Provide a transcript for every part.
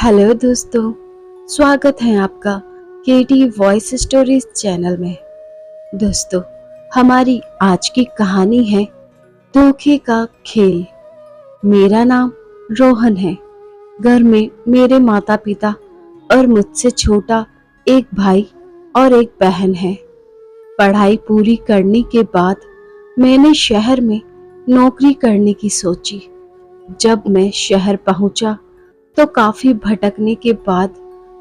Hello दोस्तों, स्वागत है आपका केटी वॉइस स्टोरीज चैनल में। दोस्तों, हमारी आज की कहानी है धोखे का खेल। मेरा नाम रोहन है। घर में मेरे माता पिता और मुझसे छोटा एक भाई और एक बहन है। पढ़ाई पूरी करने के बाद मैंने शहर में नौकरी करने की सोची। जब मैं शहर पहुंचा तो काफी भटकने के बाद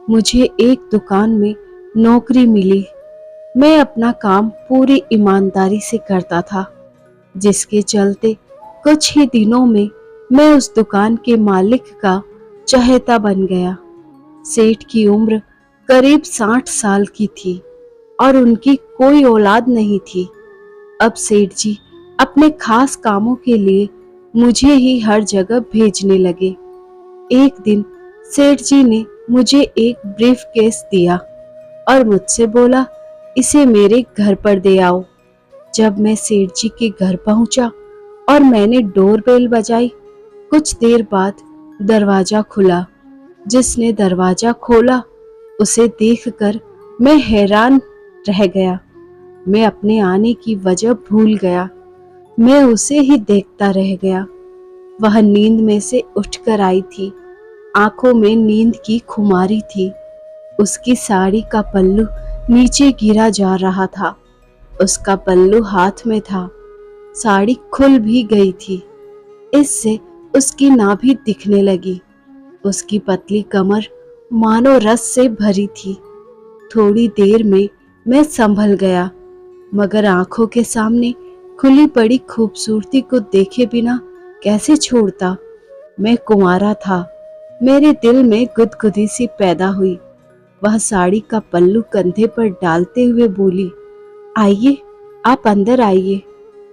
मुझे एक दुकान में नौकरी मिली। मैं अपना काम पूरी ईमानदारी से करता था, जिसके चलते कुछ ही दिनों में मैं उस दुकान के मालिक का चहेता बन गया। सेठ की उम्र करीब 60 साल की थी और उनकी कोई औलाद नहीं थी। अब सेठ जी अपने खास कामों के लिए मुझे ही हर जगह भेजने लगे। एक दिन सेठ जी ने मुझे एक ब्रीफ केस दिया और मुझसे बोला, इसे मेरे घर पर दे आओ। जब मैं सेठ जी के घर पहुंचा और मैंने डोरबेल बजाई, कुछ देर बाद दरवाजा खुला। जिसने दरवाजा खोला उसे देखकर मैं हैरान रह गया। मैं अपने आने की वजह भूल गया। मैं उसे ही देखता रह गया। वह नींद में से उठकर आई थी। आंखों में नींद की खुमारी थी। उसकी साड़ी का पल्लू नीचे गिरा जा रहा था। उसका पल्लू हाथ में था। साड़ी खुल भी गई थी। इससे उसकी नाभि दिखने लगी। उसकी पतली कमर मानो रस से भरी थी। थोड़ी देर में मैं संभल गया, मगर आंखों के सामने खुली पड़ी खूबसूरती को देखे बिना कैसे छोड़ता। मैं कुंवारा था। मेरे दिल में गुदगुदी सी पैदा हुई। वह साड़ी का पल्लू कंधे पर डालते हुए बोली, आइए, आप अंदर आइए।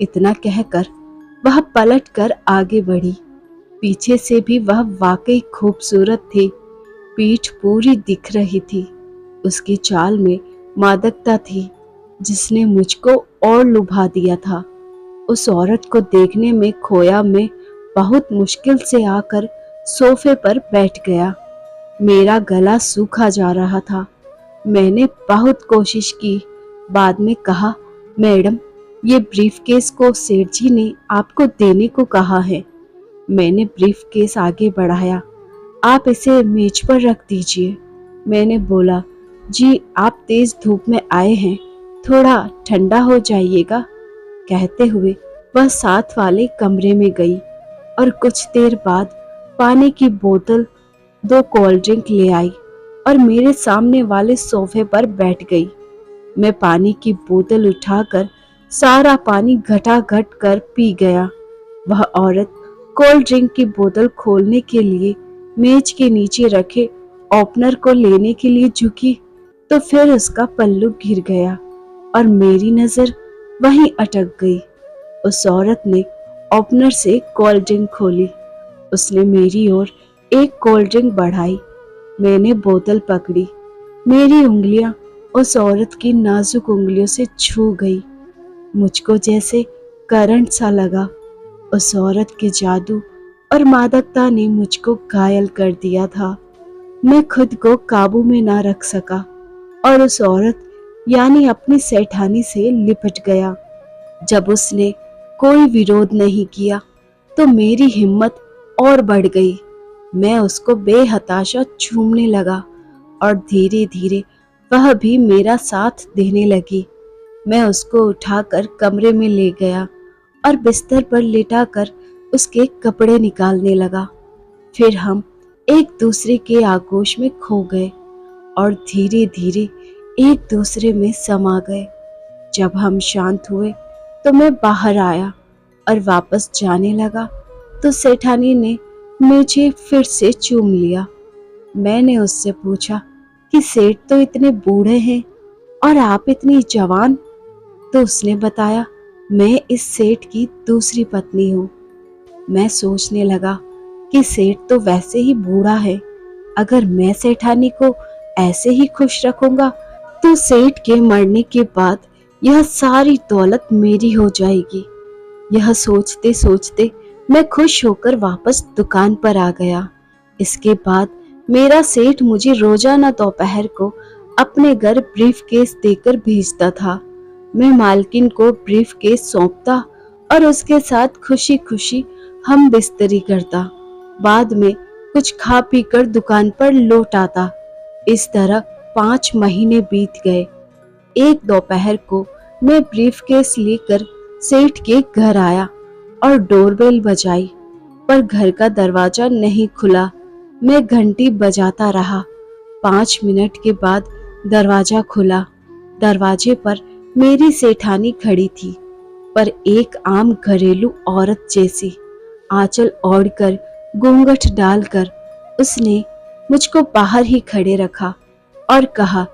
इतना कहकर वह पलटकर आगे बढ़ी। पीछे से भी वह वाकई खूबसूरत थी। पीठ पूरी दिख रही थी। उसकी चाल में मादकता थी जिसने मुझको और लुभा दिया था। उस औरत को देखने में खोया मैं बहुत मुश्किल से आकर सोफे पर बैठ गया। मेरा गला सूखा जा रहा था। मैंने बहुत कोशिश की। बाद में कहा, मैडम, ये ब्रीफकेस को सेठ जी ने आपको देने को कहा है। मैंने ब्रीफकेस आगे बढ़ाया। आप इसे मेज पर रख दीजिए। मैंने बोला, जी, आप तेज धूप में आए हैं, थोड़ा ठंडा हो जाइएगा। कहते हुए वह साथ वाले कमरे में गई और कुछ देर बाद पानी की बोतल, 2 कोल्ड ड्रिंक ले आई और मेरे सामने वाले सोफे पर बैठ गई। मैं पानी की बोतल उठाकर सारा पानी घटाघट कर पी गया। वह औरत कोल्ड ड्रिंक की बोतल खोलने के लिए मेज के नीचे रखे ओपनर को लेने के लिए झुकी तो फिर उसका पल्लू गिर गया और मेरी नजर वहीं अटक गई। उस औरत ने ओपनर से कोल्ड ड्रिंक खोली। उसने मेरी ओर एक कोल्ड ड्रिंक बढ़ाई। मैंने बोतल पकड़ी। मेरी उंगलियां उस औरत की नाजुक उंगलियों से छू गई। मुझको जैसे करंट सा लगा। उस औरत के जादू और मादकता ने मुझको घायल कर दिया था। मैं खुद को काबू में ना रख सका और उस औरत यानी अपनी सेठानी से लिपट गया। जब उसने कोई विरोध नहीं किया तो मेरी हिम्मत और बढ़ गई। मैं उसको बेहताशा चूमने लगा और धीरे धीरे वह भी मेरा साथ देने लगी। मैं उसको उठाकर कमरे में ले गया और बिस्तर पर लिटाकर उसके कपड़े निकालने लगा। फिर हम एक दूसरे के आगोश में खो गए और धीरे धीरे एक दूसरे में समा गए। जब हम शांत हुए तो मैं बाहर आया और वापस जाने लगा तो सेठानी ने मुझे फिर से चूम लिया। मैंने उससे पूछा कि सेठ तो इतने बूढ़े हैं और आप इतनी जवान। तो उसने बताया, मैं इस सेठ की दूसरी पत्नी हूँ। मैं सोचने लगा कि सेठ तो वैसे ही बूढ़ा है। अगर मैं सेठानी को ऐसे ही खुश रखूंगा तो सेठ के मरने के बाद यह सारी दौलत मेरी हो जाएगी। यह सोचते सोचते मैं खुश होकर वापस दुकान पर आ गया। इसके बाद मेरा सेठ मुझे रोजाना दोपहर को अपने घर ब्रीफकेस देकर भेजता था। मैं मालकिन को ब्रीफकेस सौंपता और उसके साथ खुशी खुशी हम बिस्तरी करता। बाद में कुछ खा पी कर दुकान पर लौट आता। इस तरह 5 महीने बीत गए। एक दोपहर को मैं ब्रीफकेस लेकर सेठ के घर आया और डोरबेल बजाई, पर घर का दरवाजा नहीं खुला। मैं घंटी बजाता रहा। 5 मिनट के बाद दरवाजा खुला। दरवाजे पर मेरी सेठानी खड़ी थी, पर एक आम घरेलू औरत जैसी। आंचल ओढ़कर, घूंघट डालकर उसने मुझको बाहर ही खड़े रखा और कहा,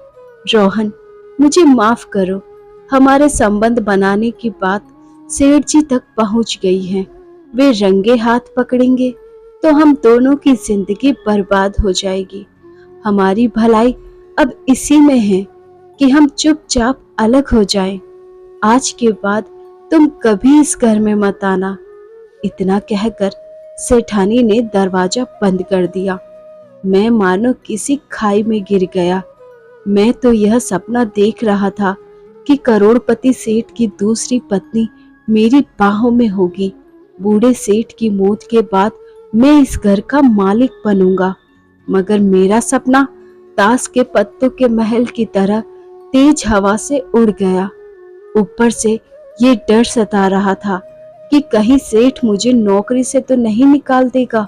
रोहन, मुझे माफ करो, हमारे संबंध बनाने की बात सेठ जी तक पहुंच गई है। वे रंगे हाथ पकड़ेंगे तो हम दोनों की जिंदगी बर्बाद हो जाएगी। हमारी भलाई अब इसी में है कि हम चुपचाप अलग हो जाएं। आज के बाद तुम कभी इस घर में मत आना। इतना कहकर सेठानी ने दरवाजा बंद कर दिया। मैं मानो किसी खाई में गिर गया। मैं तो यह सपना देख रहा था कि करोड़पति सेठ की दूसरी पत्नी मेरी बाहों में होगी। बूढ़े सेठ की मौत के बाद मैं इस घर का मालिक बनूंगा, मगर मेरा सपना ताश के पत्तों के महल की तरह तेज हवा से उड़ गया। ऊपर से ये डर सता रहा था कि कहीं सेठ मुझे नौकरी से तो नहीं निकाल देगा।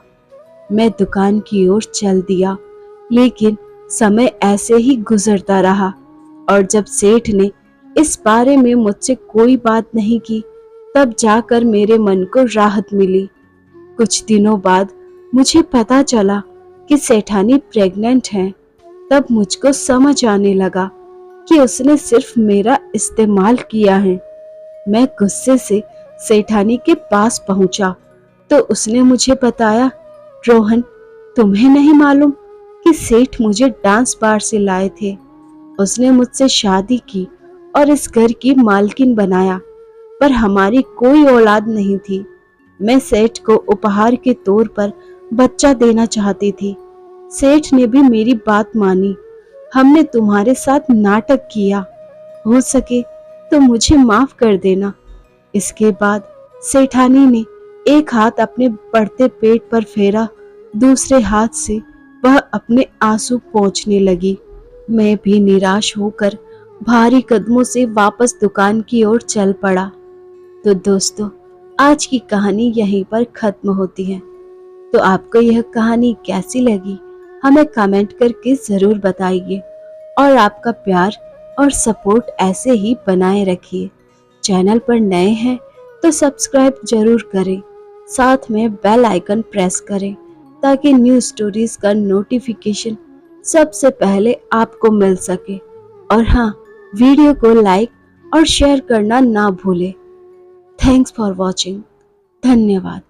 मैं दुकान की ओर चल दिया, लेकिन समय ऐसे ही गुजरता रहा और जब सेठ ने इस बारे में मुझसे कोई बात नहीं की, तब जाकर मेरे मन को राहत मिली। कुछ दिनों बाद मुझे पता चला कि सेठानी प्रेग्नेंट है। तब मुझको समझ आने लगा कि उसने सिर्फ मेरा इस्तेमाल किया है। मैं गुस्से से सेठानी के पास पहुंचा तो उसने मुझे बताया, रोहन, तुम्हें नहीं मालूम कि सेठ मुझे डांस बार से लाए थे। उसने मुझसे शादी की और इस घर की मालकिन बनाया, पर हमारी कोई औलाद नहीं थी। मैं सेठ को उपहार के तौर पर बच्चा देना चाहती थी। सेठ ने भी मेरी बात मानी। हमने तुम्हारे साथ नाटक किया। हो सके तो मुझे माफ कर देना। इसके बाद सेठानी ने एक हाथ अपने बढ़ते पेट पर फेरा, दूसरे हाथ से वह अपने आंसू पोंछने लगी। मैं भी निराश होकर भारी कदमों से वापस दुकान की ओर चल पड़ा। तो दोस्तों, आज की कहानी यहीं पर खत्म होती है। तो आपको यह कहानी कैसी लगी हमें कमेंट करके जरूर बताइए और आपका प्यार और सपोर्ट ऐसे ही बनाए रखिए। चैनल पर नए हैं तो सब्सक्राइब जरूर करें, साथ में बेल आइकन प्रेस करें ताकि न्यू स्टोरीज का नोटिफिकेशन सबसे पहले आपको मिल सके। और हाँ, वीडियो को लाइक और शेयर करना ना भूलें। Thanks for watching. धन्यवाद।